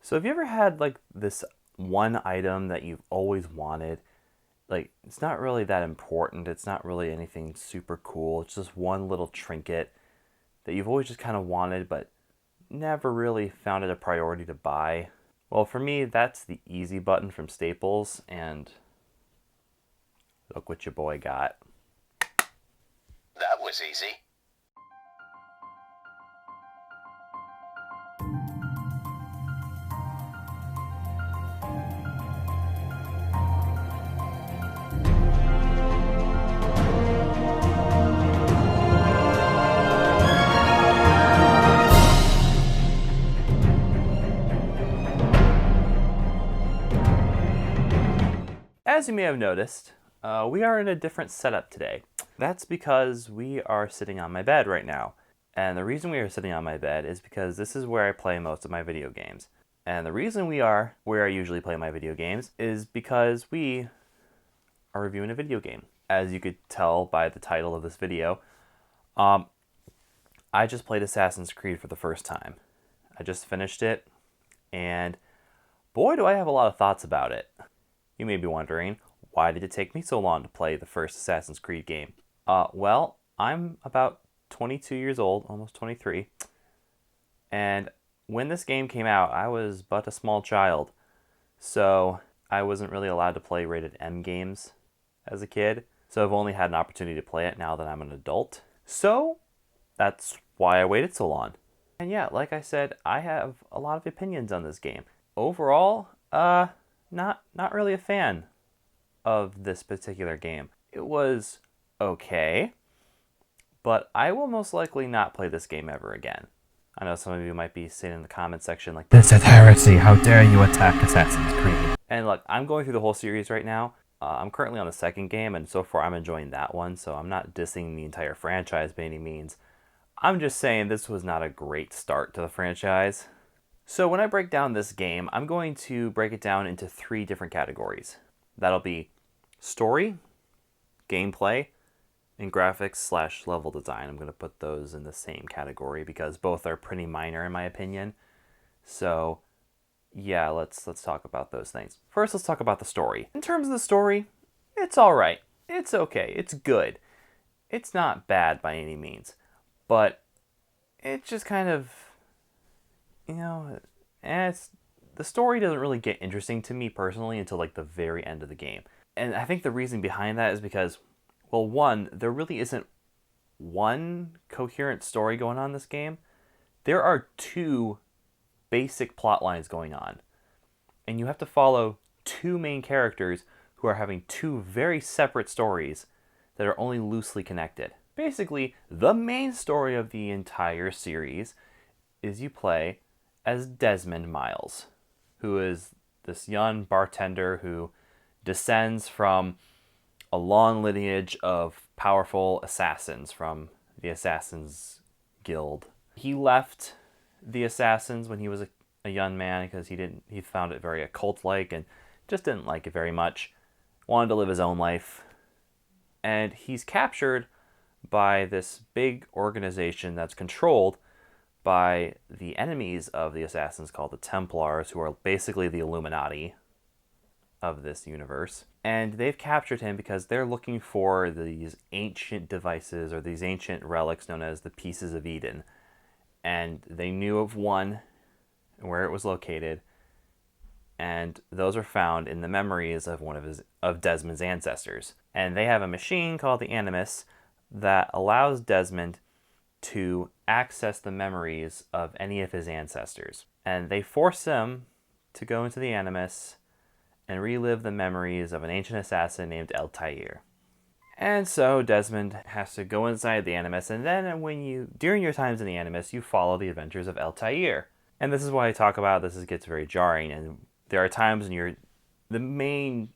So have you ever had like this one item that you've always wanted? Like it's not really that important. It's not really anything super cool. It's just one little trinket that you've always just kind of wanted but never really found it a priority to buy. Well, for me, that's the easy button from Staples, and look what your boy got. That was easy. As you may have noticed, we are in a different setup today. That's because we are sitting on my bed right now. And the reason we are sitting on my bed is because this is where I play most of my video games. And the reason we are where I usually play my video games is because we are reviewing a video game. As you could tell by the title of this video, I just played Assassin's Creed for the first time. I just finished it, and boy, do I have a lot of thoughts about it. You may be wondering, why did it take me so long to play the first Assassin's Creed game? Well, I'm about 22 years old, almost 23, and when this game came out, I was but a small child, so I wasn't really allowed to play rated M games as a kid, so I've only had an opportunity to play it now that I'm an adult. So that's why I waited so long. And yeah, like I said, I have a lot of opinions on this game. Overall, not really a fan of this particular game. It was okay, but I will most likely not play this game ever again. I know some of you might be saying in the comment section like, "This is heresy, how dare you attack Assassin's Creed." And look, I'm going through the whole series right now. I'm currently on the second game, and so far I'm enjoying that one, so I'm not dissing the entire franchise by any means. I'm just saying this was not a great start to the franchise. So when I break down this game, I'm going to break it down into 3 different categories. That'll be story, gameplay, and graphics/level design. I'm going to put those in the same category because both are pretty minor in my opinion. So yeah, let's talk about those things. First, let's talk about the story. In terms of the story, it's all right. It's okay. It's good. It's not bad by any means, but it just kind of, the story doesn't really get interesting to me personally until like the very end of the game. And I think the reason behind that is because, well, one, there really isn't one coherent story going on in this game. There are 2 basic plot lines going on. And you have to follow 2 main characters who are having 2 very separate stories that are only loosely connected. Basically, the main story of the entire series is you play as Desmond Miles, who is this young bartender who descends from a long lineage of powerful assassins from the Assassin's Guild. He left the Assassins when he was a young man because he found it very occult-like and just didn't like it very much. Wanted to live his own life. And he's captured by this big organization that's controlled by the enemies of the Assassins called the Templars, who are basically the Illuminati of this universe. And they've captured him because they're looking for these ancient devices or these ancient relics known as the Pieces of Eden. And they knew of one and where it was located, and those are found in the memories of of Desmond's ancestors. And they have a machine called the Animus that allows Desmond to access the memories of any of his ancestors. And they force him to go into the Animus and relive the memories of an ancient assassin named Altair. And so Desmond has to go inside the Animus, and then during your times in the Animus, you follow the adventures of Altair. And this is why I talk about this, it gets very jarring, and there are times when the main,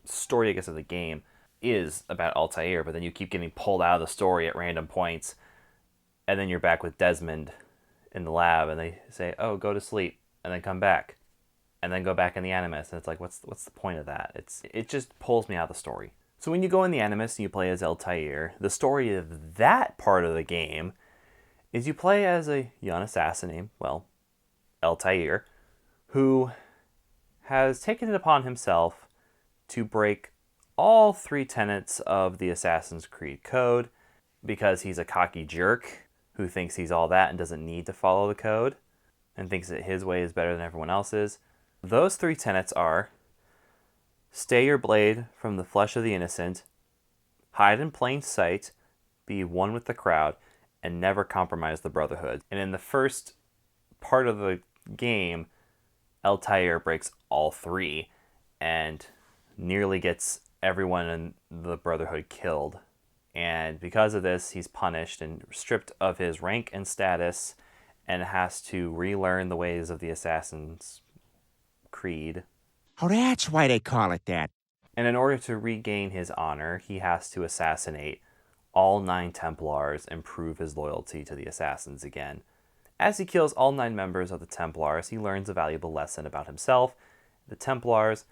story, I guess, of the game is about Altair, but then you keep getting pulled out of the story at random points, and then you're back with Desmond in the lab, and they say, "Oh, go to sleep," and then come back, and then go back in the Animus, and it's like, what's the point of that? It just pulls me out of the story. So when you go in the Animus and you play as Altair, the story of that part of the game is you play as a young assassin named, Altair, who has taken it upon himself to break all 3 tenets of the Assassin's Creed code because he's a cocky jerk who thinks he's all that and doesn't need to follow the code and thinks that his way is better than everyone else's. Those 3 tenets are: stay your blade from the flesh of the innocent, hide in plain sight, be one with the crowd, and never compromise the Brotherhood. And in the first part of the game, Altair breaks all 3 and nearly gets everyone in the Brotherhood killed. And because of this, he's punished and stripped of his rank and status and has to relearn the ways of the Assassin's Creed. Oh, that's why they call it that. And in order to regain his honor, he has to assassinate all 9 Templars and prove his loyalty to the Assassins again. As he kills all 9 members of the Templars, he learns a valuable lesson about himself, the Templars,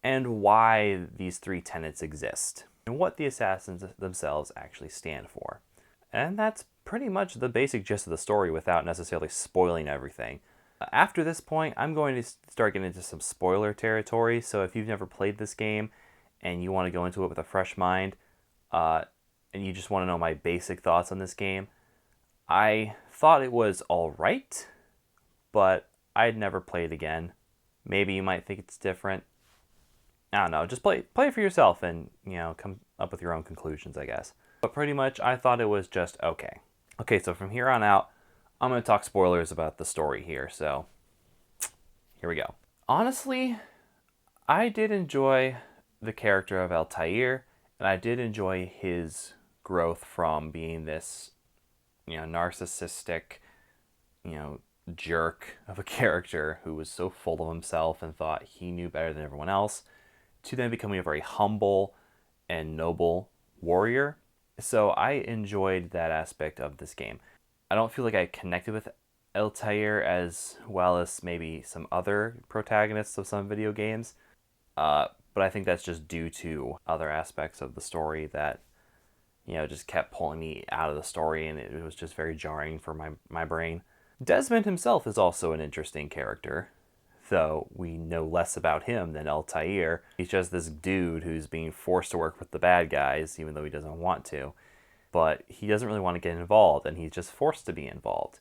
and why these 3 tenets exist, and what the Assassins themselves actually stand for. And that's pretty much the basic gist of the story without necessarily spoiling everything. After this point, I'm going to start getting into some spoiler territory, so if you've never played this game and you want to go into it with a fresh mind, and you just want to know my basic thoughts on this game, I thought it was alright, but I'd never play it again. Maybe you might think it's different. I don't know, just play it for yourself and, come up with your own conclusions, I guess. But pretty much, I thought it was just okay. Okay, so from here on out, I'm going to talk spoilers about the story here, so here we go. Honestly, I did enjoy the character of Altair, and I did enjoy his growth from being this, narcissistic, jerk of a character who was so full of himself and thought he knew better than everyone else, to then becoming a very humble and noble warrior. So I enjoyed that aspect of this game. I don't feel like I connected with Altair as well as maybe some other protagonists of some video games, but I think that's just due to other aspects of the story that, just kept pulling me out of the story, and it was just very jarring for my brain. Desmond himself is also an interesting character, though we know less about him than Altair. He's just this dude who's being forced to work with the bad guys, even though he doesn't want to. But he doesn't really want to get involved, and he's just forced to be involved.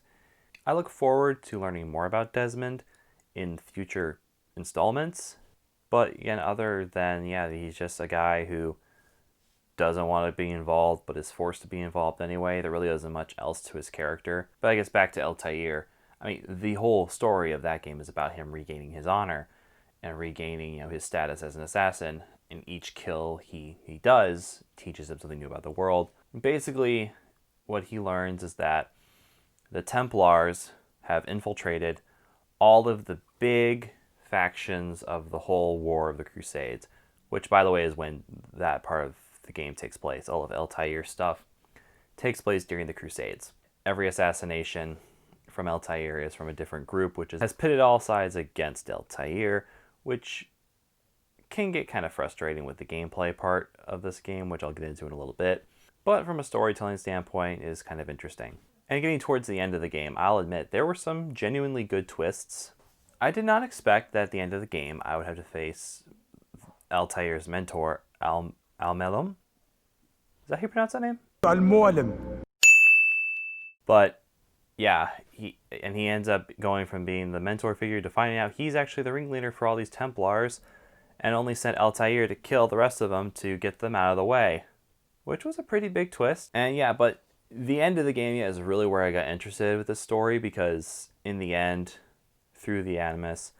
I look forward to learning more about Desmond in future installments. But again, other than, he's just a guy who doesn't want to be involved, but is forced to be involved anyway. There really isn't much else to his character. But I guess back to Altair. The whole story of that game is about him regaining his honor and regaining, his status as an assassin. And each kill he does teaches him something new about the world. Basically, what he learns is that the Templars have infiltrated all of the big factions of the whole War of the Crusades, which, by the way, is when that part of the game takes place. All of Altair stuff takes place during the Crusades. Every assassination from Altair is from a different group, which has pitted all sides against Altair, which can get kind of frustrating with the gameplay part of this game, which I'll get into in a little bit. But from a storytelling standpoint, is kind of interesting. And getting towards the end of the game, I'll admit there were some genuinely good twists. I did not expect that at the end of the game I would have to face Altair's mentor, Almelum. Is that how you pronounce that name? Al-Mu'alim. But yeah, he ends up going from being the mentor figure to finding out he's actually the ringleader for all these Templars, and only sent Altair to kill the rest of them to get them out of the way, which was a pretty big twist. And but the end of the game is really where I got interested with this story, because in the end, through the Animus,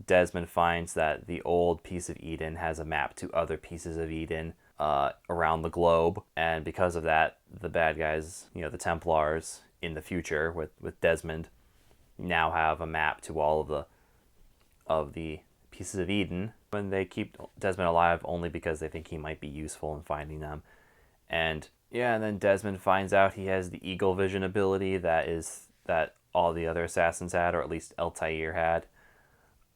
Desmond finds that the old piece of Eden has a map to other pieces of Eden around the globe, and because of that, the bad guys, the Templars in the future with Desmond, now have a map to all of the pieces of Eden, and they keep Desmond alive only because they think he might be useful in finding them. And then Desmond finds out he has the eagle vision ability that all the other assassins had, or at least Altair had,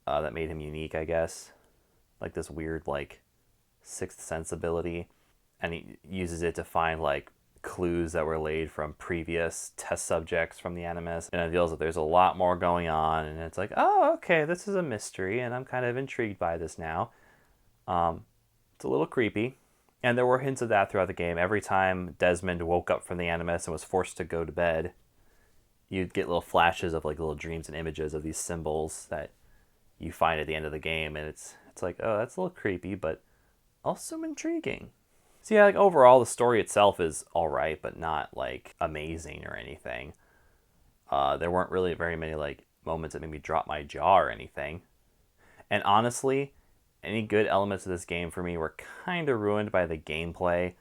that made him unique, I guess. Like this weird, sixth sense ability. And he uses it to find, clues that were laid from previous test subjects from the Animus, and it reveals that there's a lot more going on, and it's like, oh, okay, this is a mystery, and I'm kind of intrigued by this now. It's a little creepy, and there were hints of that throughout the game. Every time Desmond woke up from the Animus and was forced to go to bed, you'd get little flashes of like little dreams and images of these symbols that you find at the end of the game, and it's like, oh, that's a little creepy, but also intriguing. So yeah, like overall, the story itself is all right, but not like amazing or anything. There weren't really very many like moments that made me drop my jaw or anything. And honestly, any good elements of this game for me were kind of ruined by the gameplay.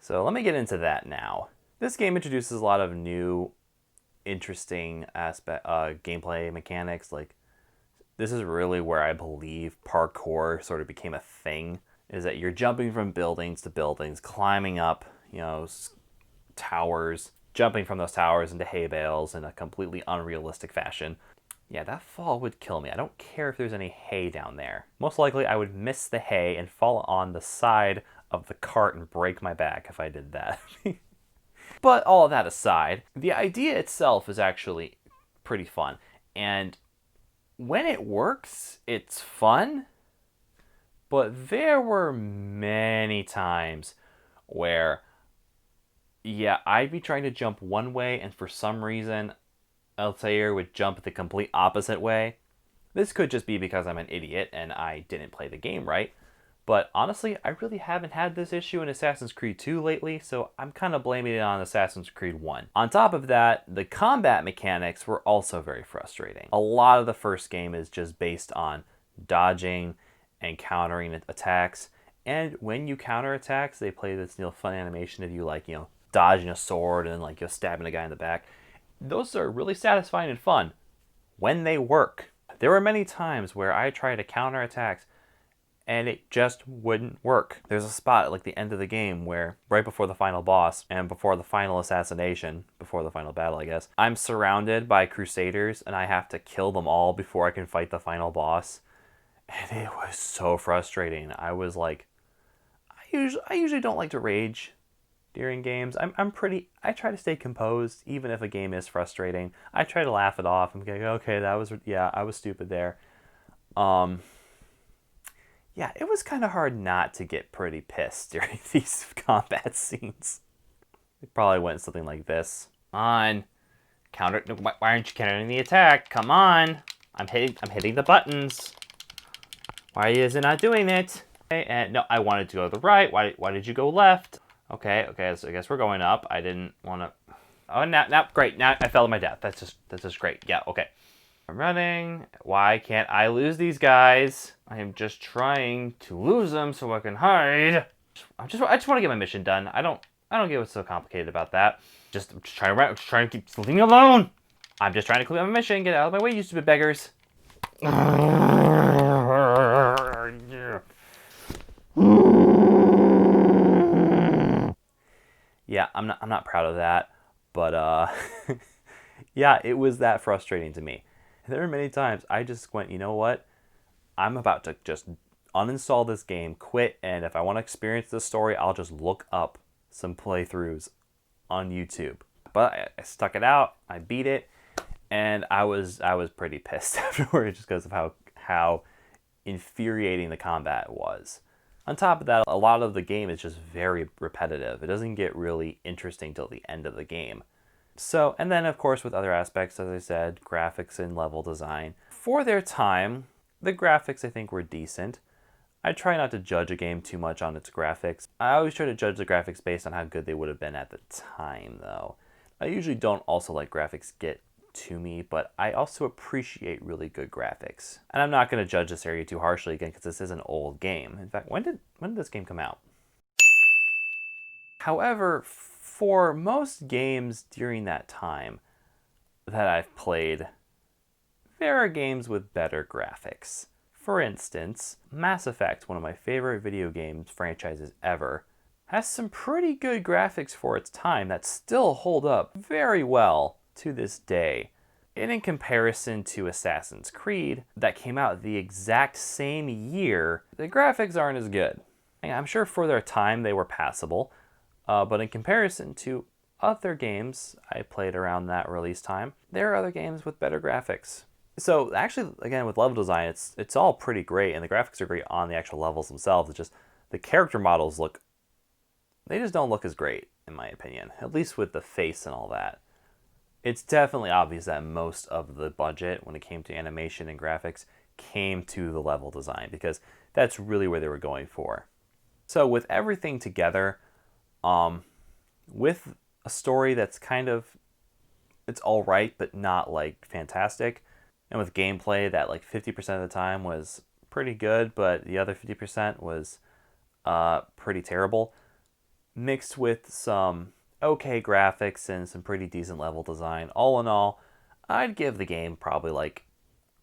So let me get into that now. This game introduces a lot of new, interesting gameplay mechanics. Like, this is really where I believe parkour sort of became a thing. Is that you're jumping from buildings to buildings, climbing up, towers, jumping from those towers into hay bales in a completely unrealistic fashion. Yeah, that fall would kill me. I don't care if there's any hay down there. Most likely I would miss the hay and fall on the side of the cart and break my back if I did that. But all of that aside, the idea itself is actually pretty fun. And when it works, it's fun. But there were many times where, yeah, I'd be trying to jump one way, and for some reason, Altair would jump the complete opposite way. This could just be because I'm an idiot and I didn't play the game right. But honestly, I really haven't had this issue in Assassin's Creed 2 lately, so I'm kind of blaming it on Assassin's Creed 1. On top of that, the combat mechanics were also very frustrating. A lot of the first game is just based on dodging and countering attacks, and when you counter attacks, they play this fun animation of you dodging a sword and stabbing a guy in the back. Those are really satisfying and fun when they work. There were many times where I tried to counter attacks and it just wouldn't work. There's a spot at the end of the game where right before the final boss and before the final assassination, before the final battle I guess, I'm surrounded by Crusaders and I have to kill them all before I can fight the final boss. And it was so frustrating. I was like, I usually don't like to rage during games. I try to stay composed even if a game is frustrating. I try to laugh it off. I'm like, okay, I was stupid there. Yeah, it was kind of hard not to get pretty pissed during these combat scenes. It probably went something like this. Come on, counter. Why aren't you countering the attack? Come on, I'm hitting the buttons. Why is it not doing it? Okay, and no, I wanted to go to the right. Why did you go left? Okay, so I guess we're going up. I didn't want to. Oh, now, great. Now I fell to my death. That's just great. Yeah, okay. I'm running. Why can't I lose these guys? I am just trying to lose them so I can hide. I just want to get my mission done. I don't get what's so complicated about that. I'm just trying to keep leaving me alone. I'm just trying to complete my mission. Get out of my way, you stupid beggars. Yeah, I'm not proud of that, but yeah, it was that frustrating to me. There were many times I just went, you know what? I'm about to just uninstall this game, quit, and if I want to experience this story, I'll just look up some playthroughs on YouTube. But I stuck it out, I beat it, and I was pretty pissed afterwards just because of how infuriating the combat was. On top of that, a lot of the game is just very repetitive. It doesn't get really interesting till the end of the game. So, and then of course with other aspects, as I said, graphics and level design. For their time, the graphics I think were decent. I try not to judge a game too much on its graphics. I always try to judge the graphics based on how good they would have been at the time though. I usually don't also let graphics get to me, but I also appreciate really good graphics. And I'm not going to judge this area too harshly again because this is an old game. In fact, when did this game come out? However, for most games during that time that I've played, there are games with better graphics. For instance, Mass Effect, one of my favorite video games franchises ever, has some pretty good graphics for its time that still hold up very well to this day. And in comparison to Assassin's Creed, that came out the exact same year, the graphics aren't as good. I'm sure for their time they were passable, But in comparison to other games I played around that release time, there are other games with better graphics. So actually, again, with level design, it's all pretty great, and the graphics are great on the actual levels themselves. It's just the character models they just don't look as great, in my opinion, at least with the face and all that. It's definitely obvious that most of the budget when it came to animation and graphics came to the level design, because that's really where they were going for. So with everything together, with a story that's it's all right, but not like fantastic, and with gameplay that like 50% of the time was pretty good, but the other 50% was pretty terrible, mixed with some okay graphics and some pretty decent level design. All in all, I'd give the game probably like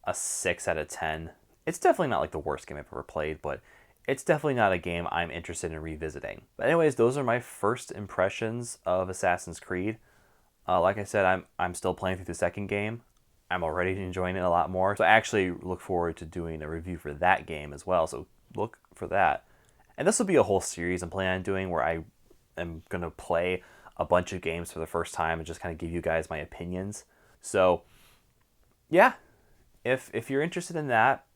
a 6 out of 10. It's definitely not like the worst game I've ever played, but it's definitely not a game I'm interested in revisiting. But anyways, those are my first impressions of Assassin's Creed. Like I said, I'm still playing through the second game. I'm already enjoying it a lot more. So I actually look forward to doing a review for that game as well. So look for that. And this will be a whole series I'm planning on doing where I am going to play a bunch of games for the first time and just kind of give you guys my opinions. So yeah, if you're interested in that,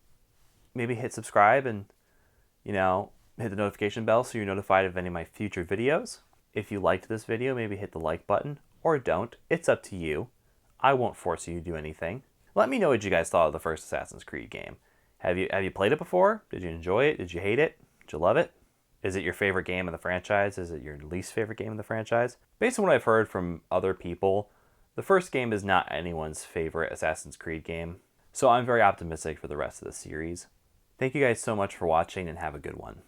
maybe hit subscribe and, hit the notification bell so you're notified of any of my future videos. If you liked this video, maybe hit the like button or don't. It's up to you. I won't force you to do anything. Let me know what you guys thought of the first Assassin's Creed game. Have you played it before? Did you enjoy it? Did you hate it? Did you love it? Is it your favorite game in the franchise? Is it your least favorite game in the franchise? Based on what I've heard from other people, the first game is not anyone's favorite Assassin's Creed game. So I'm very optimistic for the rest of the series. Thank you guys so much for watching and have a good one.